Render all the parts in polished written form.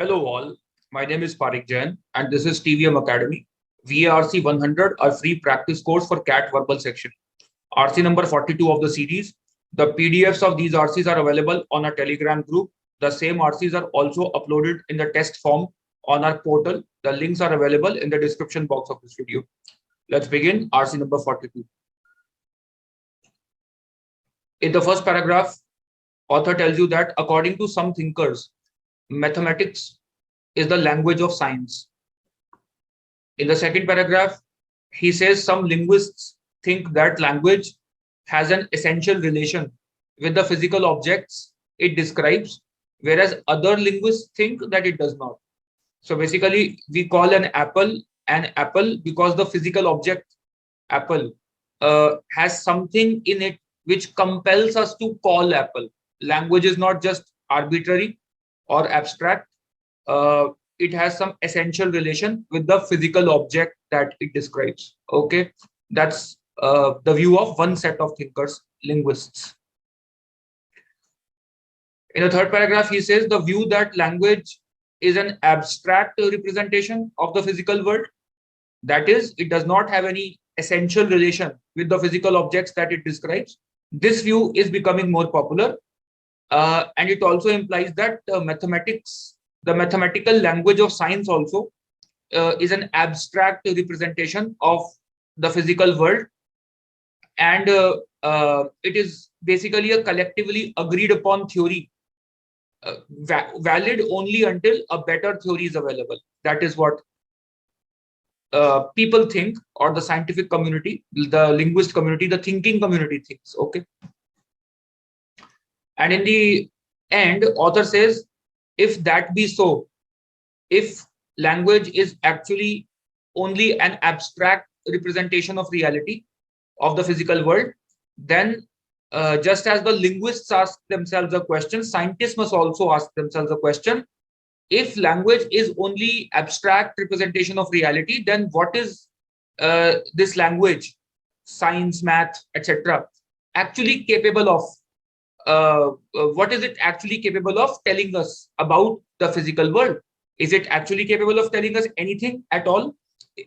Hello all, my name is Parik Jain and this is TVM Academy. VARC 100, a free practice course for CAT verbal section. RC number 42 of the series. The PDFs of these RCs are available on our Telegram group. The same RCs are also uploaded in the test form on our portal. The links are available in the description box of this video. Let's begin RC number 42. In the first paragraph, author tells you that according to some thinkers, mathematics is the language of science. In the second paragraph, he says some linguists think that language has an essential relation with the physical objects it describes, whereas other linguists think that it does not. So basically, we call an apple because the physical object apple has something in it which compels us to call apple. Language is not just arbitrary or abstract. It has some essential relation with the physical object that it describes. Okay, that's the view of one set of thinkers, linguists. In the third paragraph, he says the view that language is an abstract representation of the physical world. That is, it does not have any essential relation with the physical objects that it describes. This view is becoming more popular. And it also implies that mathematics, the mathematical language of science also is an abstract representation of the physical world. And it is basically a collectively agreed upon theory, valid only until a better theory is available. That is what people think, or the scientific community, the linguist community, the thinking community thinks. Okay. And in the end, author says, if that be so, if language is actually only an abstract representation of reality of the physical world, then just as the linguists ask themselves a question, scientists must also ask themselves a question. If language is only abstract representation of reality, then what is this language, science, math, etc., actually capable of? What is it actually capable of telling us about the physical world? Is it actually capable of telling us anything at all?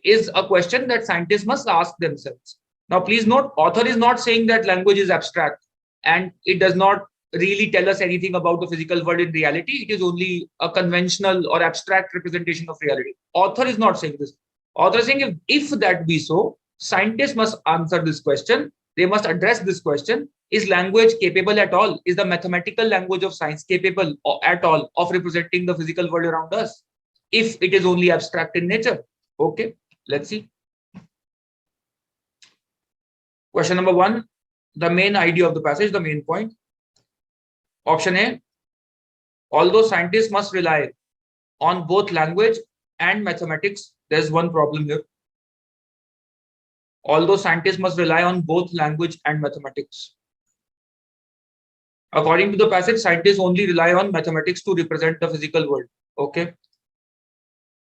Is a question that scientists must ask themselves. Now, please note, author is not saying that language is abstract and it does not really tell us anything about the physical world in reality. It is only a conventional or abstract representation of reality. Author is not saying this. Author is saying if that be so, scientists must answer this question. They must address this question. Is language capable at all? Is the mathematical language of science capable at all of representing the physical world around us, if it is only abstract in nature? Okay, let's see. Question number 1, the main idea of the passage, the main point. Option A, although scientists must rely on both language and mathematics, there's one problem here. Although scientists must rely on both language and mathematics. According to the passage, scientists only rely on mathematics to represent the physical world. Okay.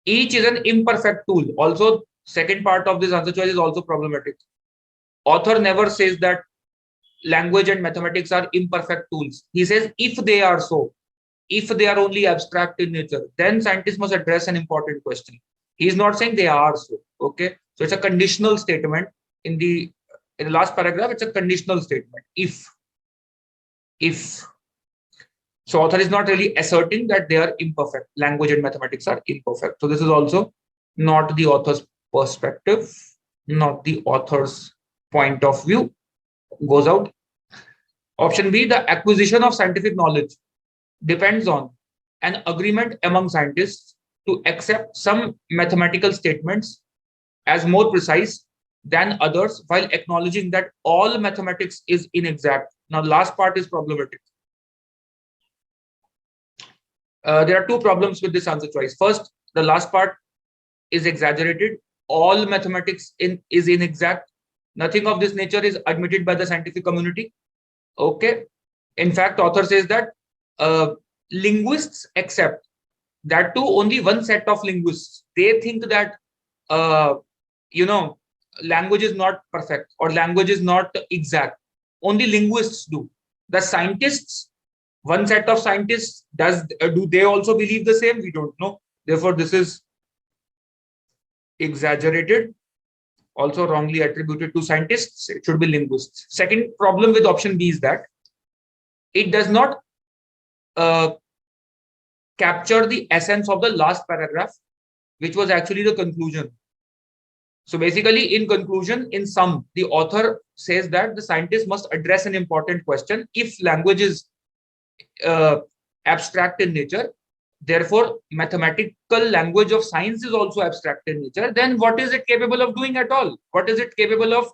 Each is an imperfect tool. Also, second part of this answer choice is also problematic. Author never says that language and mathematics are imperfect tools. He says if they are so, if they are only abstract in nature, then scientists must address an important question. He is not saying they are so. Okay. So it's a conditional statement. In the last paragraph, it's a conditional statement. If. So author is not really asserting that they are imperfect. Language and mathematics are imperfect. So this is also not the author's perspective, not the author's point of view. Goes out. Option B, the acquisition of scientific knowledge depends on an agreement among scientists to accept some mathematical statements as more precise than others, while acknowledging that all mathematics is inexact. Now, the last part is problematic. There are two problems with this answer choice. First, the last part is exaggerated. All mathematics is inexact. Nothing of this nature is admitted by the scientific community. Okay. In fact, author says that linguists accept that too. Only one set of linguists, they think that language is not perfect or language is not exact. Only linguists do. The scientists one set of scientists, do they also believe the same? We don't know. Therefore, this is exaggerated, also wrongly attributed to scientists. It should be linguists. Second problem with option B is that it does not capture the essence of the last paragraph, which was actually the conclusion. So basically, in conclusion, in sum, the author says that the scientist must address an important question. If language is abstract in nature, therefore mathematical language of science is also abstract in nature, then what is it capable of doing at all? What is it capable of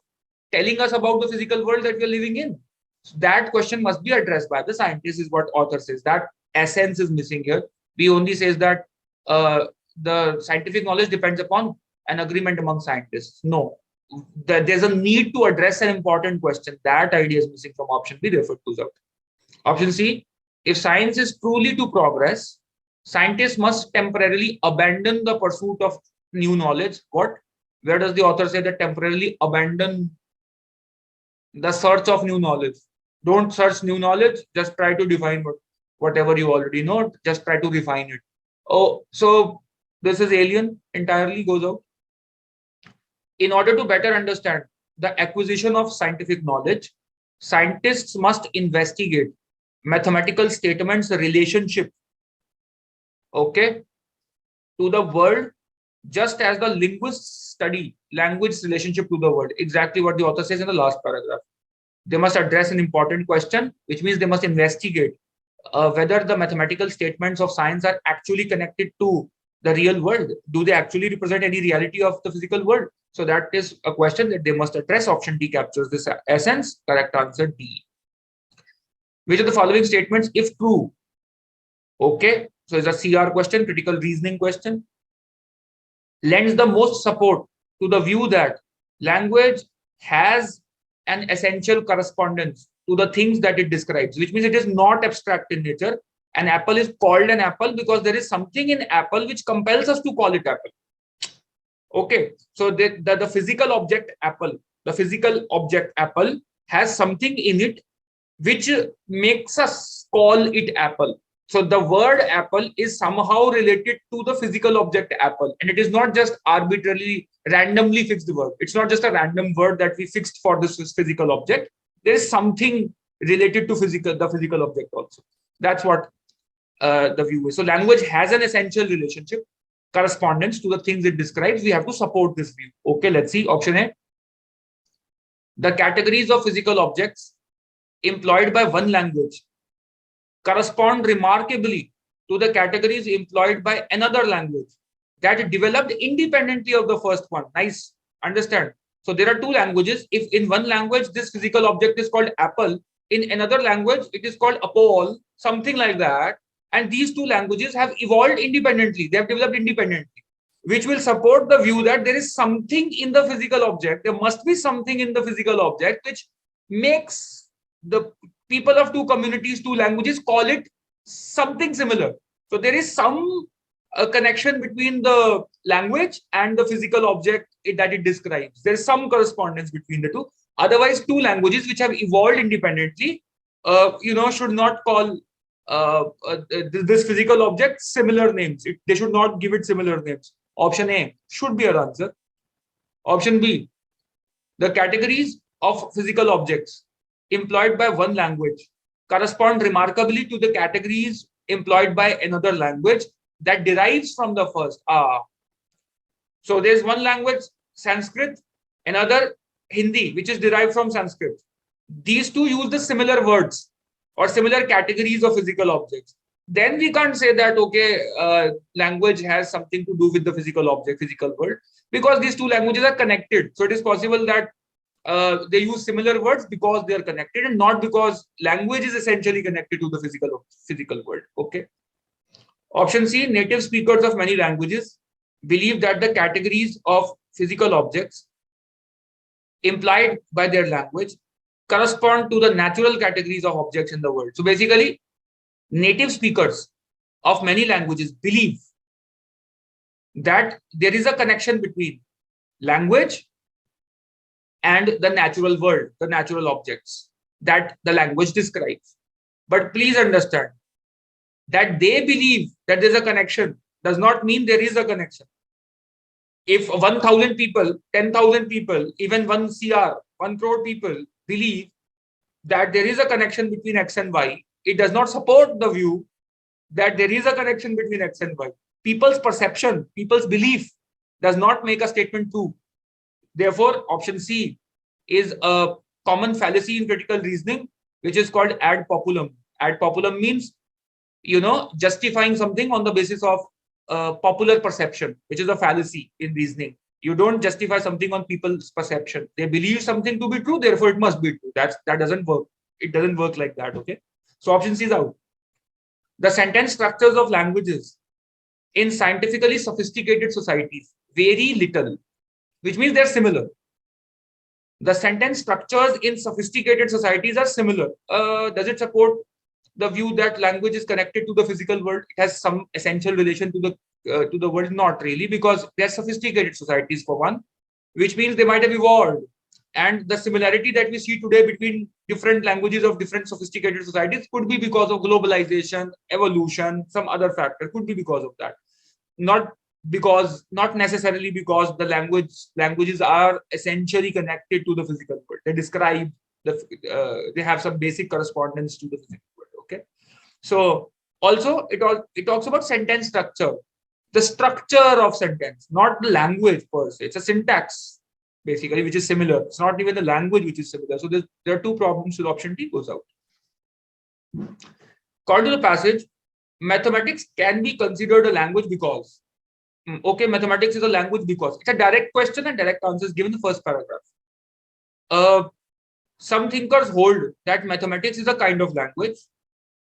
telling us about the physical world that we're living in? So that question must be addressed by the scientist, is what author says. That essence is missing here. B only says that the scientific knowledge depends upon an agreement among scientists. No, there's a need to address an important question. That idea is missing from option B, therefore it goes out. Option C, if science is truly to progress, scientists must temporarily abandon the pursuit of new knowledge. What? Where does the author say that temporarily abandon the search of new knowledge? Don't search new knowledge, just try to define whatever you already know, just try to refine it. Oh, so this is alien, entirely goes out. In order to better understand the acquisition of scientific knowledge, scientists must investigate mathematical statements relationship, okay, to the world, just as the linguists study language's relationship to the world. Exactly what the author says in the last paragraph. They must address an important question, which means they must investigate whether the mathematical statements of science are actually connected to the real world. Do they actually represent any reality of the physical world? So that is a question that they must address. Option D captures this essence. Correct answer D. Which of the following statements, if true, okay, so it's a CR question, critical reasoning question, lends the most support to the view that language has an essential correspondence to the things that it describes, which means it is not abstract in nature. An apple is called an apple because there is something in apple which compels us to call it apple. Okay, so the physical object apple, has something in it which makes us call it apple. So the word apple is somehow related to the physical object apple, and it is not just arbitrarily, randomly fixed word. It's not just a random word that we fixed for this physical object. There is something related to the physical object also. That's what the view is. So language has an essential relationship, correspondence to the things it describes. We have to support this view. Okay, let's see. Option A. The categories of physical objects employed by one language correspond remarkably to the categories employed by another language that developed independently of the first one. Nice. Understand? So there are two languages. If in one language this physical object is called apple, in another language it is called apple, something like that. And these two languages have evolved independently. They have developed independently, which will support the view that there is something in the physical object. There must be something in the physical object which makes the people of two communities, two languages, call it something similar. So there is some connection between the language and the physical object that it describes. There is some correspondence between the two. Otherwise, two languages which have evolved independently, should not call this physical object similar names. They should not give it similar names. Option A should be our answer. Option B, the categories of physical objects employed by one language correspond remarkably to the categories employed by another language that derives from the first. So there's one language, Sanskrit, another Hindi, which is derived from Sanskrit. These two use the similar words or similar categories of physical objects. Then we can't say that, okay, language has something to do with the physical object, physical world, because these two languages are connected. So it is possible that they use similar words because they are connected and not because language is essentially connected to the physical world. Okay. Option C, native speakers of many languages believe that the categories of physical objects implied by their language correspond to the natural categories of objects in the world. So basically, native speakers of many languages believe that there is a connection between language and the natural world, the natural objects that the language describes. But please understand that they believe that there's a connection does not mean there is a connection. If 1,000 people, 10,000 people, even 1 CR, 1 crore people believe that there is a connection between X and Y, it does not support the view that there is a connection between X and Y. People's perception, people's belief does not make a statement true. Therefore, option C is a common fallacy in critical reasoning, which is called ad populum. Ad populum means, justifying something on the basis of popular perception, which is a fallacy in reasoning. You don't justify something on people's perception. They believe something to be true, therefore it must be true. That doesn't work. It doesn't work like that. Okay. So option C is out. The sentence structures of languages in scientifically sophisticated societies vary little, which means they're similar. The sentence structures in sophisticated societies are similar. Does it support the view that language is connected to the physical world? It has some essential relation to the world? Not really, because they're sophisticated societies for one, which means they might have evolved. And the similarity that we see today between different languages of different sophisticated societies could be because of globalization, evolution, some other factor, could be because of that. Not necessarily because the languages are essentially connected to the physical world. They describe they have some basic correspondence to the physical world. Okay. So also it talks about sentence structure, the structure of sentence, not the language per se. It's a syntax basically, which is similar. It's not even the language which is similar. So there are two problems with option D goes out. According to the passage, mathematics can be considered a language because. Okay, mathematics is a language because. It's a direct question and direct answers given in the first paragraph. Some thinkers hold that mathematics is a kind of language,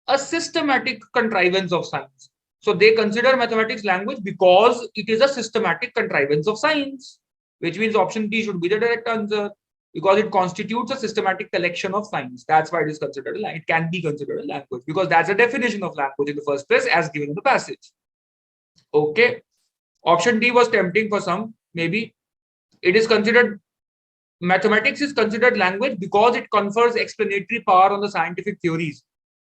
a systematic contrivance of science. So they consider mathematics language because it is a systematic contrivance of science, which means option D should be the direct answer, because it constitutes a systematic collection of science. That's why it is considered it can be considered a language, because that's a definition of language in the first place as given in the passage. Okay. Option D was tempting for some, maybe. It is considered, mathematics is considered language because it confers explanatory power on the scientific theories.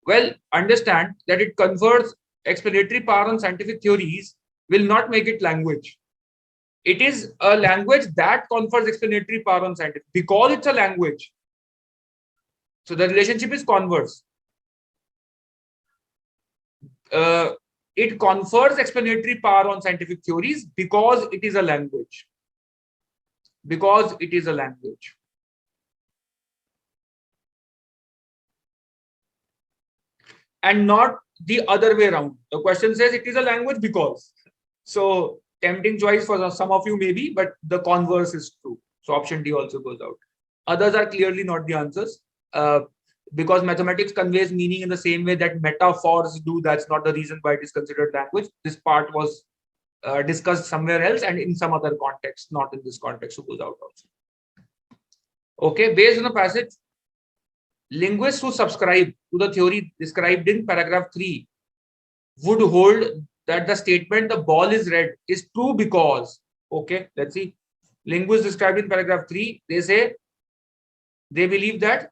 Well, understand that it confers explanatory power on scientific theories will not make it language. It is a language that confers explanatory power on scientific, because it's a language. So the relationship is converse. It confers explanatory power on scientific theories because it is a language. Because it is a language. And not the other way around. The question says it is a language because. So tempting choice for some of you maybe, but the converse is true. So option D also goes out. Others are clearly not the answers. Because mathematics conveys meaning in the same way that metaphors do. That's not the reason why it is considered language. This part was discussed somewhere else and in some other context, not in this context, so goes out also. Okay, based on the passage, linguists who subscribe to the theory described in paragraph 3 would hold that the statement "the ball is red" is true because. Okay, let's see. Linguists described in paragraph 3, they say they believe that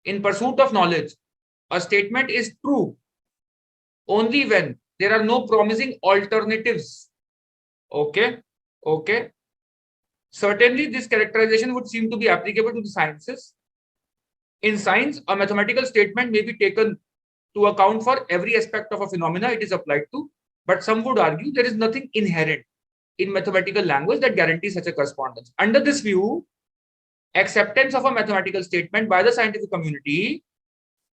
in pursuit of knowledge, a statement is true only when there are no promising alternatives. Okay. Okay. Certainly, this characterization would seem to be applicable to the sciences. In science, a mathematical statement may be taken to account for every aspect of a phenomena it is applied to, but some would argue there is nothing inherent in mathematical language that guarantees such a correspondence. Under this view, acceptance of a mathematical statement by the scientific community,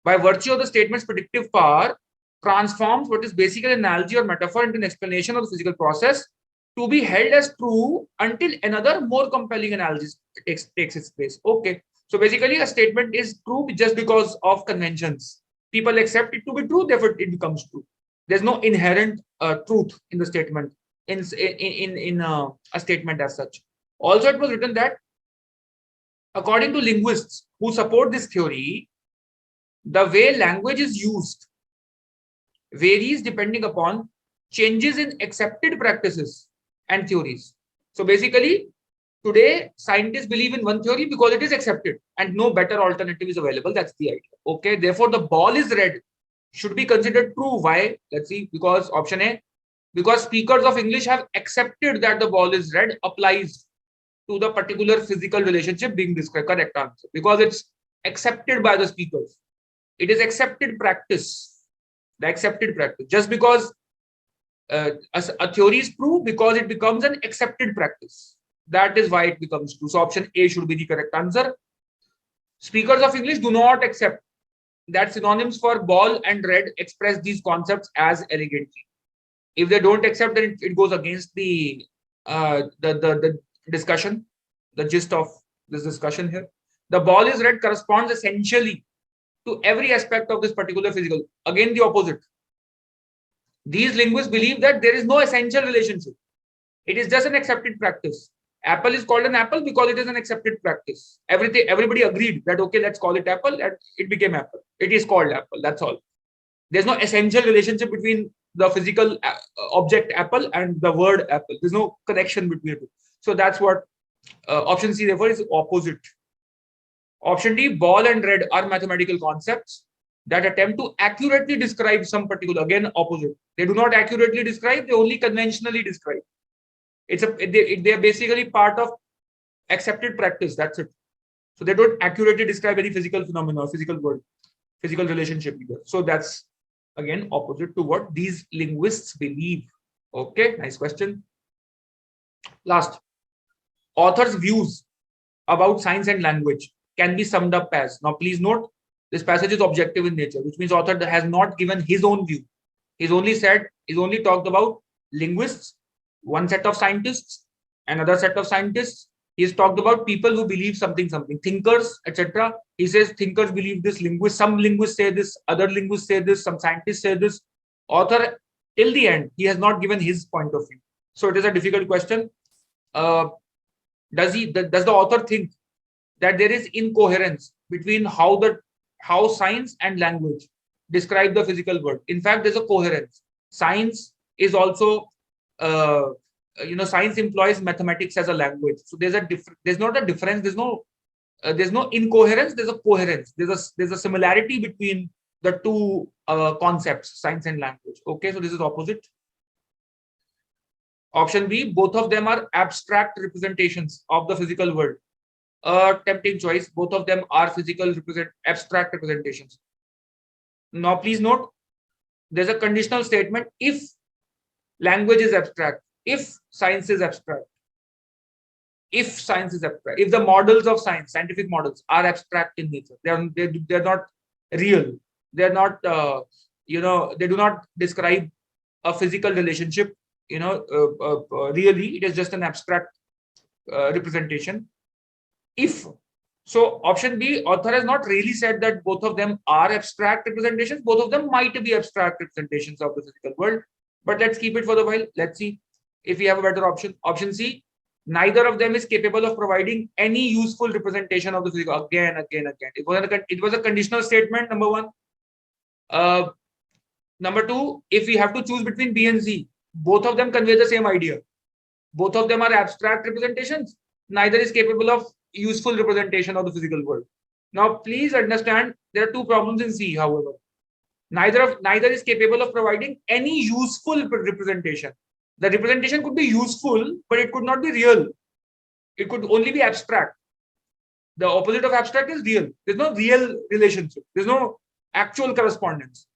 by virtue of the statement's predictive power, transforms what is basically an analogy or metaphor into an explanation of the physical process, to be held as true until another more compelling analogy takes its place. Okay. So basically, a statement is true just because of conventions. People accept it to be true, therefore it becomes true. There's no inherent truth in the statement, in a statement as such. Also, it was written that according to linguists who support this theory, the way language is used varies depending upon changes in accepted practices and theories. So basically, Today, scientists believe in one theory because it is accepted and no better alternative is available. That's the idea. Okay. Therefore, the ball is red should be considered true. Why? Let's see. Because option A, because speakers of English have accepted that the ball is red applies to the particular physical relationship being described. Correct answer. Because it's accepted by the speakers. It is accepted practice. The accepted practice. Just because a theory is true, because it becomes an accepted practice. That is why it becomes true. So option A should be the correct answer. Speakers of English do not accept that synonyms for ball and red express these concepts as elegantly. If they don't accept, then it goes against the discussion, the gist of this discussion here. The ball is red corresponds essentially to every aspect of this particular physical. Again, the opposite. These linguists believe that there is no essential relationship. It is just an accepted practice. Apple is called an apple because it is an accepted practice. Everybody agreed that, okay, let's call it apple, and it became apple. It is called apple. That's all. There's no essential relationship between the physical object apple and the word apple. There's no connection between it. So that's what option C, therefore, is opposite. Option D, ball and red are mathematical concepts that attempt to accurately describe some particular, again, opposite. They do not accurately describe, they only conventionally describe. They are basically part of accepted practice. That's it. So they don't accurately describe any physical phenomena, physical world, physical relationship either. So that's again opposite to what these linguists believe. Okay, nice question. Last, author's views about science and language can be summed up as, now please note, this passage is objective in nature, which means author has not given his own view. He's only talked about linguists, one set of scientists, another set of scientists. He's talked about people who believe something, thinkers, etc. He says thinkers believe this, some linguists say this, other linguists say this, some scientists say this. Author, till the end, he has not given his point of view. So it is a difficult question. Does the author think that there is incoherence between how science and language describe the physical world? In fact, there's a coherence. Science is also science employs mathematics as a language. So there's not a difference. There's no incoherence. There's a coherence. There's a similarity between the two concepts, science and language. Okay, so this is opposite. Option B, both of them are abstract representations of the physical world. Tempting choice. Both of them are abstract representations. Now, please note, there's a conditional statement. If language is abstract, if science is abstract, if the models of science, scientific models, are abstract in nature, they're not real. They're not, they do not describe a physical relationship. Really, it is just an abstract representation. If so, option B, author has not really said that both of them are abstract representations. Both of them might be abstract representations of the physical world. But let's keep it for the while. Let's see if we have a better option. Option C, neither of them is capable of providing any useful representation of the physical. Again. It was a conditional statement, number one. Number two, if we have to choose between B and C, both of them convey the same idea. Both of them are abstract representations. Neither is capable of useful representation of the physical world. Now, please understand, there are two problems in C, however. Neither is capable of providing any useful representation. The representation could be useful, but it could not be real. It could only be abstract. The opposite of abstract is real. There's no real relationship. There's no actual correspondence.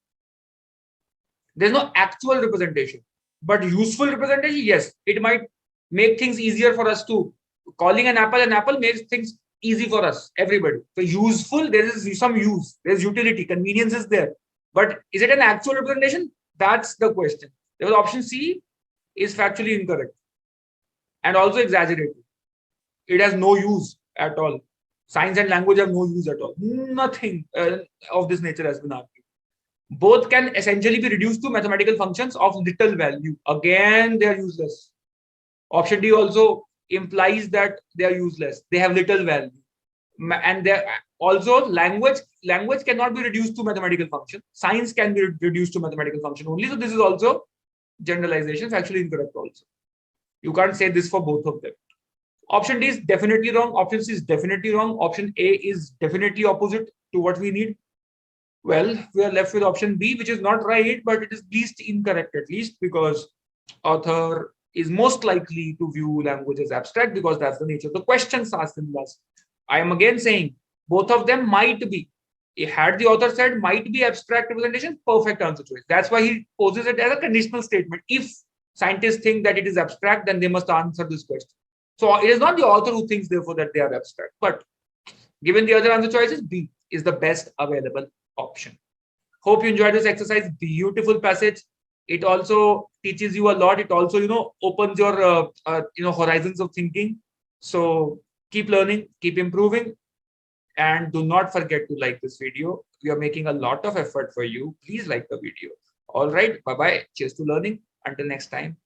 There's no actual representation. But useful representation, yes, it might make things easier for us to. Calling an apple makes things easy for us, everybody. So useful, there is some use. There's utility, convenience is there. But is it an actual representation? That's the question. There was option C is factually incorrect and also exaggerated. It has no use at all. Science and language have no use at all. Nothing of this nature has been argued. Both can essentially be reduced to mathematical functions of little value. Again, they are useless. Option D also implies that they are useless. They have little value. And they also language cannot be reduced to mathematical function. Science can be reduced to mathematical function only. So this is also generalization, actually incorrect also. You can't say this for both of them. Option D is definitely wrong. Option C is definitely wrong. Option A is definitely opposite to what we need. Well, we are left with option B, which is not right, but it is least incorrect at least, because author is most likely to view language as abstract because that's the nature of the questions asked in class. I am again saying both of them might be. Had the author said might be abstract representation, perfect answer choice. That's why he poses it as a conditional statement. If scientists think that it is abstract, then they must answer this question. So it is not the author who thinks, therefore, that they are abstract. But given the other answer choices, B is the best available option. Hope you enjoyed this exercise. Beautiful passage. It also teaches you a lot. It also, opens your, horizons of thinking. So keep learning, keep improving, and do not forget to like this video. We are making a lot of effort for you. Please like the video. All right. Bye-bye. Cheers to learning. Until next time.